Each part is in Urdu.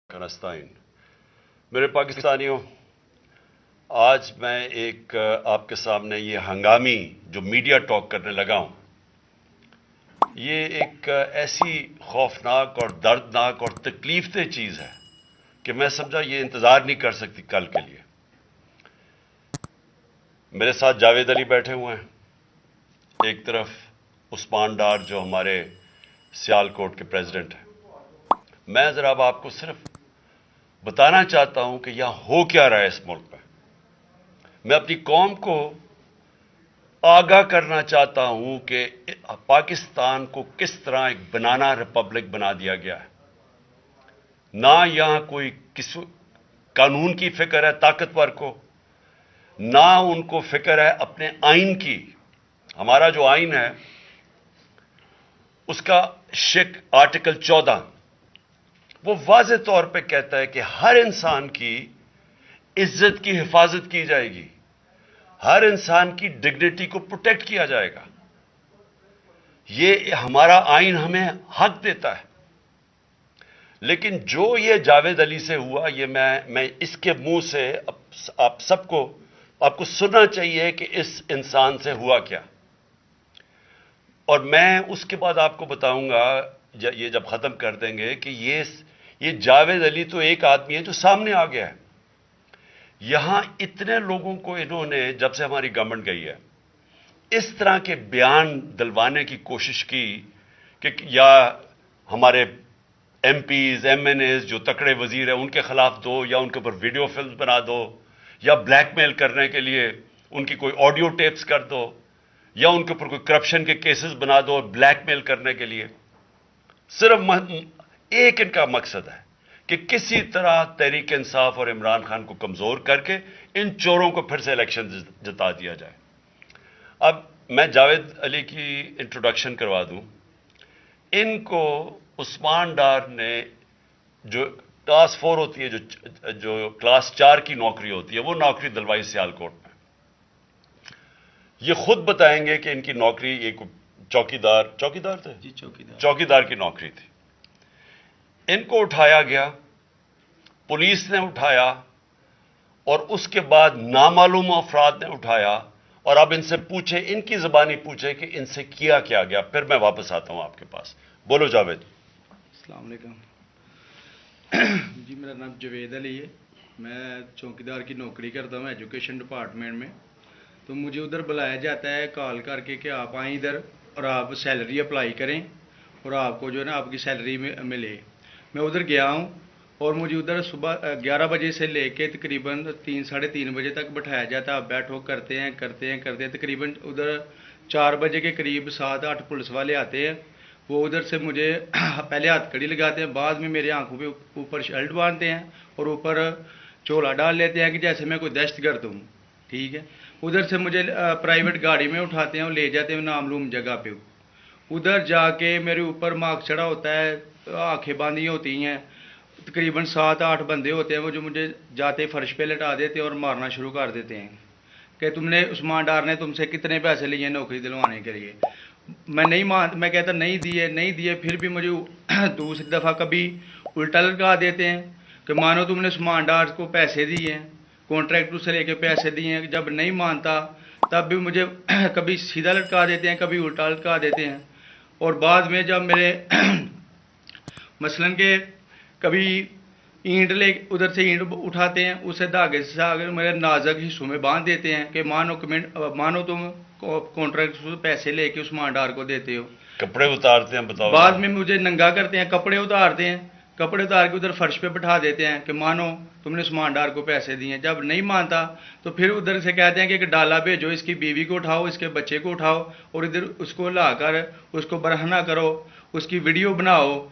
کنستائن میرے پاکستانیوں، آج میں ایک آپ کے سامنے یہ ہنگامی جو میڈیا ٹاک کرنے لگا ہوں، یہ ایک ایسی خوفناک اور دردناک اور تکلیف دہ چیز ہے کہ میں سمجھا یہ انتظار نہیں کر سکتی کل کے لیے۔ میرے ساتھ جاوید علی بیٹھے ہوئے ہیں، ایک طرف عثمان ڈار جو ہمارے سیال کوٹ کے پریزیڈنٹ ہیں۔ میں ذرا اب آپ کو صرف بتانا چاہتا ہوں کہ یہاں ہو کیا رہا ہے اس ملک میں۔ میں اپنی قوم کو آگاہ کرنا چاہتا ہوں کہ پاکستان کو کس طرح ایک بنانا ریپبلک بنا دیا گیا ہے۔ نہ یہاں کوئی قانون کی فکر ہے طاقتور کو، نہ ان کو فکر ہے اپنے آئین کی۔ ہمارا جو آئین ہے اس کا آرٹیکل 14 وہ واضح طور پہ کہتا ہے کہ ہر انسان کی عزت کی حفاظت کی جائے گی، ہر انسان کی ڈگنیٹی کو پروٹیکٹ کیا جائے گا۔ یہ ہمارا آئین ہمیں حق دیتا ہے۔ لیکن جو یہ جاوید علی سے ہوا، یہ میں اس کے منہ سے آپ کو سننا چاہیے کہ اس انسان سے ہوا کیا، اور میں اس کے بعد آپ کو بتاؤں گا یہ جب ختم کر دیں گے کہ یہ جاوید علی تو ایک آدمی ہے جو سامنے آ گیا ہے۔ یہاں اتنے لوگوں کو انہوں نے جب سے ہماری گورنمنٹ گئی ہے اس طرح کے بیان دلوانے کی کوشش کی کہ یا ہمارے MPs MNAs جو تکڑے وزیر ہیں ان کے خلاف دو، یا ان کے اوپر ویڈیو فلم بنا دو، یا بلیک میل کرنے کے لیے ان کی کوئی آڈیو ٹیپس کر دو، یا ان کے اوپر کوئی کرپشن کے کیسز بنا دو بلیک میل کرنے کے لیے۔ صرف ایک ان کا مقصد ہے کہ کسی طرح تحریک انصاف اور عمران خان کو کمزور کر کے ان چوروں کو پھر سے الیکشن جتا دیا جائے۔ اب میں جاوید علی کی انٹروڈکشن کروا دوں۔ ان کو عثمان ڈار نے جو کلاس 4 ہوتی ہے، جو کلاس 4 کی نوکری ہوتی ہے، وہ نوکری دلوائی سیال کوٹ میں۔ یہ خود بتائیں گے کہ ان کی نوکری ایک چوکیدار تھے؟ جی چوکیدار کی نوکری تھی۔ ان کو اٹھایا گیا، پولیس نے اٹھایا، اور اس کے بعد نامعلوم افراد نے اٹھایا، اور اب ان سے پوچھے، ان کی زبانی پوچھے کہ ان سے کیا گیا۔ پھر میں واپس آتا ہوں آپ کے پاس۔ بولو جاوید۔ السلام علیکم جی، میرا نام جاوید علی ہے۔ میں چوکیدار کی نوکری کرتا ہوں ایجوکیشن ڈپارٹمنٹ میں۔ تو مجھے ادھر بلایا جاتا ہے کال کر کے کہ آپ آئیں ادھر اور آپ سیلری اپلائی کریں اور آپ کو جو ہے نا آپ کی سیلری ملے۔ میں ادھر گیا ہوں اور مجھے ادھر صبح 11 بجے سے لے کے تقریباً 3-3:30 بجے تک بٹھایا جاتا ہے۔ آپ بیٹھو، کرتے ہیں تقریباً ادھر 4 بجے کے قریب 7-8 پولیس والے آتے ہیں۔ وہ ادھر سے مجھے پہلے ہاتھ کڑی لگاتے ہیں، بعد میں میرے آنکھوں پہ اوپر شرٹ باندھتے ہیں اور اوپر چولا ڈال لیتے ہیں کہ جیسے میں کوئی دہشت گرد ہوں، ٹھیک ہے۔ ادھر سے مجھے پرائیویٹ گاڑی میں اٹھاتے ہیں اور لے جاتے ہیں نامعلوم جگہ پہ۔ ادھر جا کے میرے اوپر مارک چڑھا ہوتا ہے، آنکھیں باندھی ہوتی ہیں، تقریباً 7-8 بندے ہوتے ہیں وہ جو مجھے جاتے فرش پہ لٹا دیتے ہیں اور مارنا شروع کر دیتے ہیں کہ تم نے عثمان ڈار نے تم سے کتنے پیسے لیے نوکری دلوانے کے لیے۔ میں کہتا نہیں دیے، پھر بھی مجھے دوسری دفعہ کبھی الٹا لٹکا دیتے ہیں کہ مانو تم نے عثمان ڈار کو پیسے دیے ہیں، کانٹریکٹر سے لے کے پیسے دیے ہیں۔ جب نہیں مانتا تب بھی مجھے کبھی سیدھا لٹکا دیتے ہیں، کبھی الٹا لٹکا دیتے ہیں۔ اور بعد میں جب میرے مثلاً کہ کبھی اینٹ ادھر سے اینٹ اٹھاتے ہیں، اسے دھاگے سے میرے نازک حصوں میں باندھ دیتے ہیں کہ مانو تم کانٹریکٹ سے پیسے لے کے عثمان ڈار کو دیتے ہو۔ کپڑے اتارتے ہیں، بتاؤ۔ بعد میں مجھے ننگا کرتے ہیں، کپڑے اتار کے ادھر فرش پہ بٹھا دیتے ہیں کہ مانو تم نے عثمان ڈار کو پیسے دیے ہیں۔ جب نہیں مانتا تو پھر ادھر سے کہتے ہیں کہ ایک ڈالا بھیجو، اس کی بیوی کو اٹھاؤ، اس کے بچے کو اٹھاؤ اور ادھر اس کو لا کر اس کو برہنہ کرو، اس کی ویڈیو بناؤ،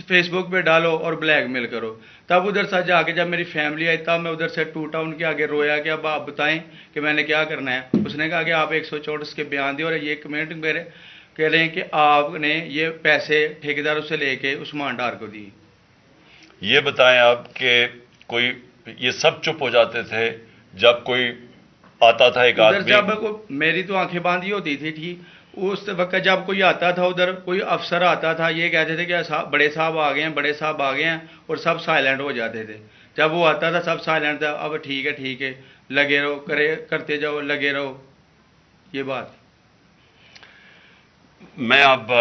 فیس بک پہ ڈالو اور بلیک میل کرو۔ تب ادھر سے جا کے جب میری فیملی آئی تب میں ادھر سے ٹوٹا، ان کے آگے رویا کہ اب آپ بتائیں کہ میں نے کیا کرنا ہے۔ اس نے کہا کہ آپ 134 کے بیان دیں اور یہ کمنٹ میرے کہہ رہے ہیں کہ آپ نے یہ پیسے ٹھیکیداروں سے لے کے عثمان ڈار کو دی۔ یہ بتائیں آپ کہ کوئی یہ سب چپ ہو جاتے تھے جب کوئی آتا تھا ایک آدمی؟ جب میری تو آنکھیں باندھی ہوتی تھی، ٹھیک، اس وقت جب کوئی آتا تھا ادھر، کوئی افسر آتا تھا، یہ کہتے تھے کہ بڑے صاحب آ گئے ہیں، بڑے صاحب آ گئے ہیں، اور سب سائلنٹ ہو جاتے تھے. جب وہ آتا تھا سب سائلنٹ تھا. اب ٹھیک ہے لگے رہو، کرتے جاؤ، لگے رہو. یہ بات میں اب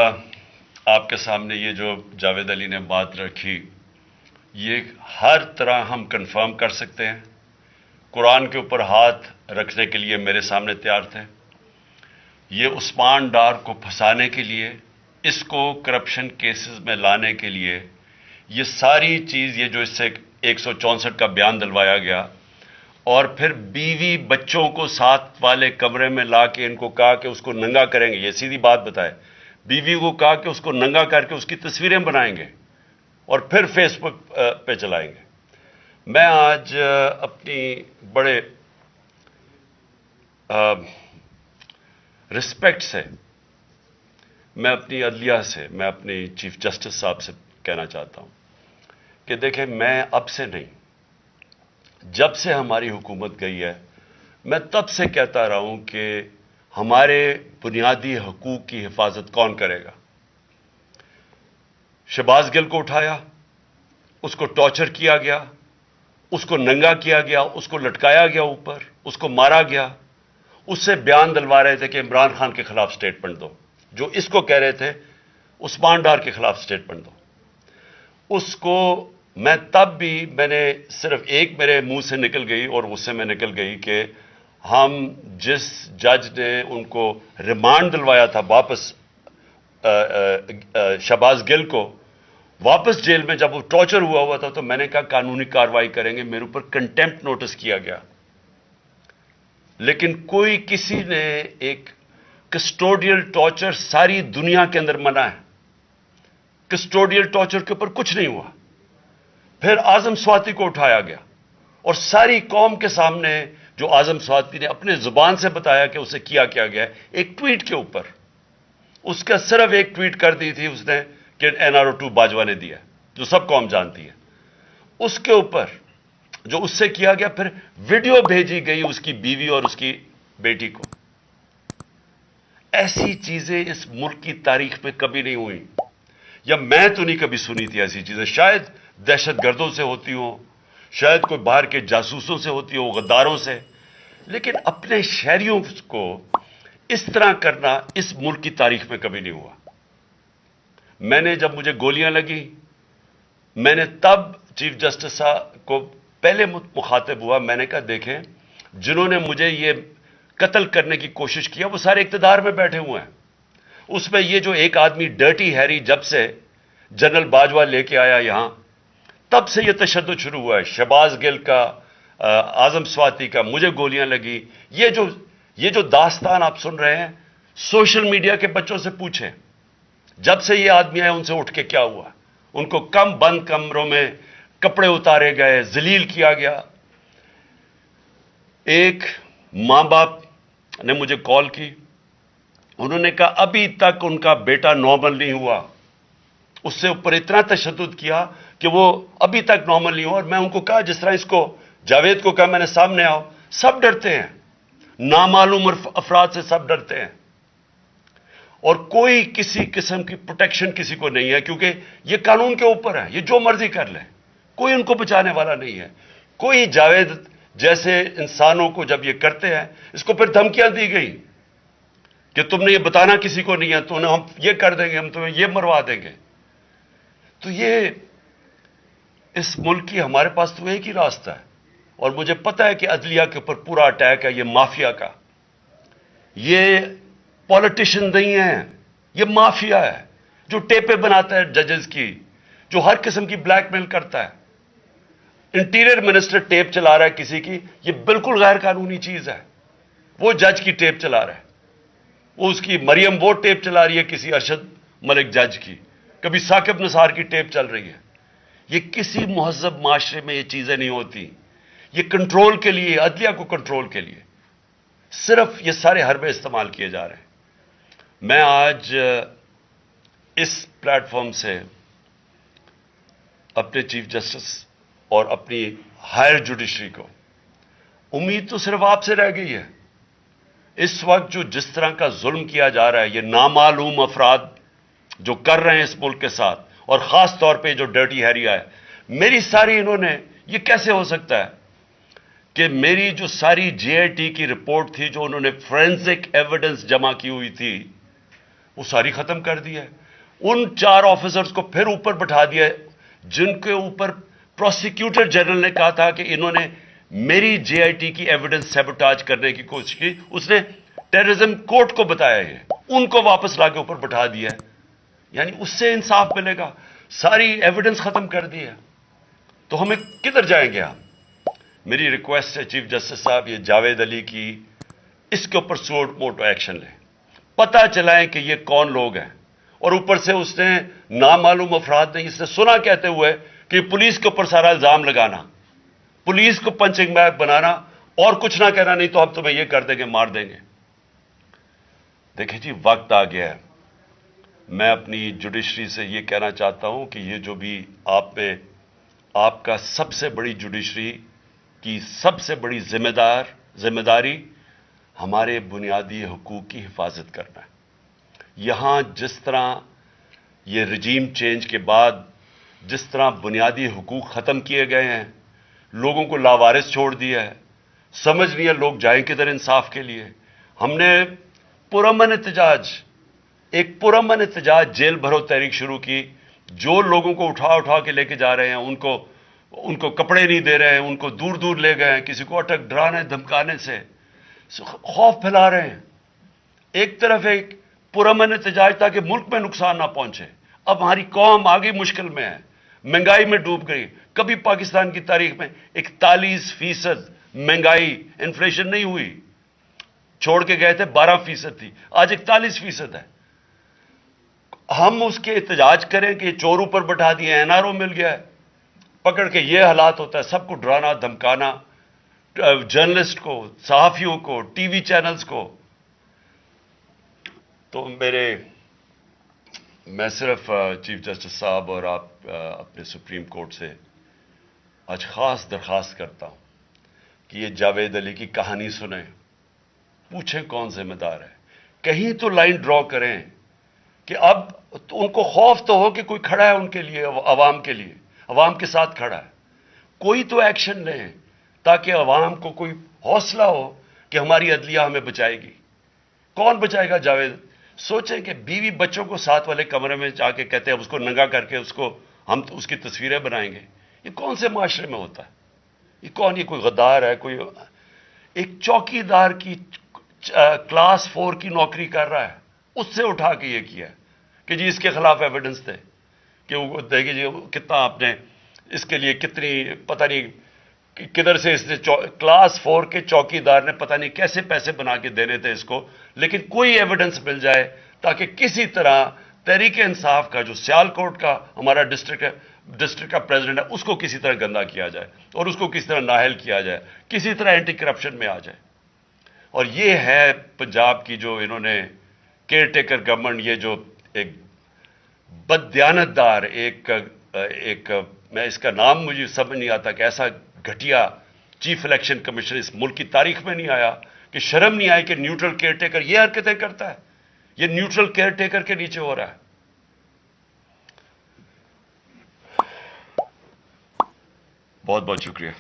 آپ کے سامنے یہ جو جاوید علی نے بات رکھی، یہ ہر طرح ہم کنفرم کر سکتے ہیں. قرآن کے اوپر ہاتھ رکھنے کے لیے میرے سامنے تیار تھے. یہ عثمان ڈار کو پھنسانے کے لیے، اس کو کرپشن کیسز میں لانے کے لیے، یہ ساری چیز، یہ جو اس سے 164 کا بیان دلوایا گیا، اور پھر بیوی بچوں کو ساتھ والے کمرے میں لا کے ان کو کہا کہ اس کو ننگا کریں گے. یہ سیدھی بات بتائے، بیوی کو کہا کہ اس کو ننگا کر کے اس کی تصویریں بنائیں گے اور پھر فیس بک پہ چلائیں گے. میں آج اپنی بڑے رسپیکٹ سے، میں اپنی عدلیہ سے، میں اپنی چیف جسٹس صاحب سے کہنا چاہتا ہوں کہ دیکھیں، میں اب سے نہیں، جب سے ہماری حکومت گئی ہے، میں تب سے کہتا رہا ہوں کہ ہمارے بنیادی حقوق کی حفاظت کون کرے گا. شہباز گل کو اٹھایا، اس کو ٹارچر کیا گیا، اس کو ننگا کیا گیا، اس کو لٹکایا گیا اوپر، اس کو مارا گیا. اس سے بیان دلوا رہے تھے کہ عمران خان کے خلاف سٹیٹمنٹ دو، جو اس کو کہہ رہے تھے عثمان ڈار کے خلاف سٹیٹمنٹ دو. اس کو میں تب بھی، میں نے صرف ایک میرے منہ سے نکل گئی اور غصے میں نکل گئی کہ ہم جس جج نے ان کو ریمانڈ دلوایا تھا واپس، شہباز گل کو واپس جیل میں، جب وہ ٹارچر ہوا تھا، تو میں نے کہا قانونی کارروائی کریں گے. میرے اوپر کنٹیمپٹ نوٹس کیا گیا، لیکن کوئی کسی نے ایک کسٹوڈیل ٹارچر ساری دنیا کے اندر منع ہے. کسٹوڈیل ٹارچر کے اوپر کچھ نہیں ہوا. پھر اعظم سواتی کو اٹھایا گیا اور ساری قوم کے سامنے جو اعظم سواتی نے اپنے زبان سے بتایا کہ اسے کیا گیا، ایک ٹویٹ کے اوپر، اس کا صرف ایک ٹویٹ کر دی تھی اس نے کہ NRO2 باجوہ نے دیا، جو سب قوم جانتی ہے. اس کے اوپر جو اس سے کیا گیا، پھر ویڈیو بھیجی گئی اس کی بیوی اور اس کی بیٹی کو. ایسی چیزیں اس ملک کی تاریخ میں کبھی نہیں ہوئی، یا میں تو نہیں کبھی سنی تھی ایسی چیزیں. شاید دہشت گردوں سے ہوتی ہوں، شاید کوئی باہر کے جاسوسوں سے ہوتی ہو، غداروں سے، لیکن اپنے شہریوں کو اس طرح کرنا اس ملک کی تاریخ میں کبھی نہیں ہوا. میں نے، جب مجھے گولیاں لگی، میں نے تب چیف جسٹس صاحب کو پہلے مخاطب ہوا. میں نے کہا دیکھیں، جنہوں نے مجھے یہ قتل کرنے کی کوشش کیا وہ سارے اقتدار میں بیٹھے ہوئے ہیں. اس میں یہ جو ایک آدمی ڈرٹی ہیری جب سے جنرل باجوہ لے کے آیا یہاں، تب سے یہ تشدد شروع ہوا ہے. شہباز گل کا، اعظم سواتی کا، مجھے گولیاں لگی. یہ جو داستان آپ سن رہے ہیں، سوشل میڈیا کے بچوں سے پوچھیں، جب سے یہ آدمی آئے ان سے اٹھ کے کیا ہوا. ان کو بند کمروں میں کپڑے اتارے گئے، ذلیل کیا گیا. ایک ماں باپ نے مجھے کال کی، انہوں نے کہا ابھی تک ان کا بیٹا نارمل نہیں ہوا. اس سے اوپر اتنا تشدد کیا کہ وہ ابھی تک نارمل نہیں ہوا. اور میں ان کو کہا، جس طرح اس کو جاوید کو کہا میں نے سامنے آؤ، سب ڈرتے ہیں، نامعلوم افراد سے سب ڈرتے ہیں، اور کوئی کسی قسم کی پروٹیکشن کسی کو نہیں ہے، کیونکہ یہ قانون کے اوپر ہے، یہ جو مرضی کر لیں، کوئی ان کو بچانے والا نہیں ہے. کوئی جاوید جیسے انسانوں کو جب یہ کرتے ہیں، اس کو پھر دھمکیاں دی گئی کہ تم نے یہ بتانا کسی کو نہیں ہے، تو ہم یہ کر دیں گے، ہم تمہیں یہ مروا دیں گے. تو یہ اس ملک کی، ہمارے پاس تو ایک ہی راستہ ہے، اور مجھے پتہ ہے کہ عدلیہ کے اوپر پورا اٹیک ہے، یہ مافیا کا. یہ پولیٹیشن نہیں ہے، یہ مافیا ہے جو ٹیپیں بناتا ہے ججز کی، جو ہر قسم کی بلیک میل کرتا ہے. انٹیریئر منسٹر ٹیپ چلا رہا ہے کسی کی، یہ بالکل غیر قانونی چیز ہے. وہ جج کی ٹیپ چلا رہا ہے، وہ اس کی مریم وہ ٹیپ چلا رہی ہے کسی ارشد ملک جج کی، کبھی ثاقب نثار کی ٹیپ چل رہی ہے. یہ کسی مہذب معاشرے میں یہ چیزیں نہیں ہوتی. یہ کنٹرول کے لیے، عدلیہ کو کنٹرول کے لیے صرف یہ سارے حربے استعمال کیے جا رہے ہیں. میں آج اس پلیٹ فارم سے اپنے چیف جسٹس اور اپنی ہائر جوڈیشری کو، امید تو صرف آپ سے رہ گئی ہے. اس وقت جو جس طرح کا ظلم کیا جا رہا ہے، یہ نامعلوم افراد جو کر رہے ہیں اس ملک کے ساتھ، اور خاص طور پہ جو ڈرٹی ہیری ہے، میری ساری انہوں نے، یہ کیسے ہو سکتا ہے کہ میری جو ساری جے آئی ٹی کی رپورٹ تھی، جو انہوں نے فورینسک ایویڈنس جمع کی ہوئی تھی، وہ ساری ختم کر دی ہے. ان 4 آفیسرز کو پھر اوپر بٹھا دیا ہے جن کے اوپر پروسیکیوٹر جنرل نے کہا تھا کہ انہوں نے میری جے آئی ٹی کی ایویڈنس سیبوٹاج کرنے کی کوشش کی. اس نے ٹیررزم کورٹ کو بتایا ہے، ان کو واپس لا کے اوپر بٹھا دیا ہے. یعنی اس سے انصاف ملے گا؟ ساری ایویڈنس ختم کر دی ہے. تو ہمیں کدھر جائیں گے ہم؟ میری ریکویسٹ ہے چیف جسٹس صاحب، یہ جاوید علی کی، اس کے اوپر سوٹ موٹو ایکشن لیں، پتہ چلائیں کہ یہ کون لوگ ہیں. اور اوپر سے اس نے نامعلوم افراد نے اس نے سنا کہتے ہوئے کہ پولیس کے اوپر سارا الزام لگانا، پولیس کو پنچنگ بیگ بنانا اور کچھ نہ کہنا، نہیں تو ہم تمہیں یہ کر دیں گے، مار دیں گے. دیکھیں جی، وقت آ گیا ہے. میں اپنی جوڈیشری سے یہ کہنا چاہتا ہوں کہ یہ جو بھی آپ کا سب سے بڑی جوڈیشری کی سب سے بڑی ذمہ داری ہمارے بنیادی حقوق کی حفاظت کرنا ہے. یہاں جس طرح یہ رجیم چینج کے بعد جس طرح بنیادی حقوق ختم کیے گئے ہیں، لوگوں کو لاوارث چھوڑ دیا ہے، سمجھ نہیں ہے لوگ جائیں کدھر انصاف کے لیے. ہم نے ایک پرامن احتجاج جیل بھرو تحریک شروع کی. جو لوگوں کو اٹھا کے لے کے جا رہے ہیں، ان کو کپڑے نہیں دے رہے ہیں، ان کو دور دور لے گئے ہیں، کسی کو اٹک ڈرانے دھمکانے سے خوف پھیلا رہے ہیں. ایک طرف ایک پرامن احتجاج تاکہ ملک میں نقصان نہ پہنچے. اب ہماری قوم آگے مشکل میں ہے، مہنگائی میں ڈوب گئی. کبھی پاکستان کی تاریخ میں 41% مہنگائی انفلیشن نہیں ہوئی. چھوڑ کے گئے تھے 12% تھی، آج 41% ہے. ہم اس کے احتجاج کریں کہ یہ چور اوپر بٹھا دیے، این آر او مل گیا ہے، پکڑ کے یہ حالات ہوتا ہے. سب کو ڈرانا دھمکانا، جرنلسٹ کو، صحافیوں کو، ٹی وی چینلز کو. تو میں صرف چیف جسٹس صاحب اور آپ اپنے سپریم کورٹ سے آج خاص درخواست کرتا ہوں کہ یہ جاوید علی کی کہانی سنیں، پوچھیں کون ذمہ دار ہے. کہیں تو لائن ڈرا کریں کہ اب ان کو خوف تو ہو کہ کوئی کھڑا ہے ان کے لیے، عوام کے لیے، عوام کے ساتھ کھڑا ہے. کوئی تو ایکشن لیں تاکہ عوام کو کوئی حوصلہ ہو کہ ہماری عدلیہ ہمیں بچائے گی. کون بچائے گا جاوید؟ سوچیں کہ بیوی بچوں کو ساتھ والے کمرے میں جا کے کہتے ہیں اس کو ننگا کر کے ہم اس کی تصویریں بنائیں گے. یہ کون سے معاشرے میں ہوتا ہے؟ یہ کوئی غدار ہے؟ کوئی ایک چوکی دار کی کلاس 4 کی نوکری کر رہا ہے، اس سے اٹھا کے یہ کیا کہ جی اس کے خلاف ایویڈنس دے، کہ وہ دیکھیں جی کتنا آپ نے اس کے لیے کتنی، پتہ نہیں کدھر سے اس نے کلاس 4 کے چوکی دار نے پتہ نہیں کیسے پیسے بنا کے دینے تھے اس کو، لیکن کوئی ایویڈنس مل جائے تاکہ کسی طرح تحریک انصاف کا جو سیالکوٹ کا ہمارا ڈسٹرکٹ کا پریزیڈنٹ ہے، اس کو کسی طرح گندا کیا جائے اور اس کو کسی طرح نااہل کیا جائے، کسی طرح اینٹی کرپشن میں آ جائے. اور یہ ہے پنجاب کی جو انہوں نے کیئر ٹیکر گورنمنٹ، یہ جو ایک بددیانت دار ایک میں اس کا نام مجھے سمجھ نہیں آتا کہ ایسا گھٹیا چیف الیکشن کمیشن اس ملک کی تاریخ میں نہیں آیا کہ شرم نہیں آئی کہ نیوٹرل کیئر ٹیکر یہ حرکتیں کرتا ہے. یہ نیوٹرل کیئر ٹیکر کے نیچے ہو رہا ہے. بہت بہت شکریہ.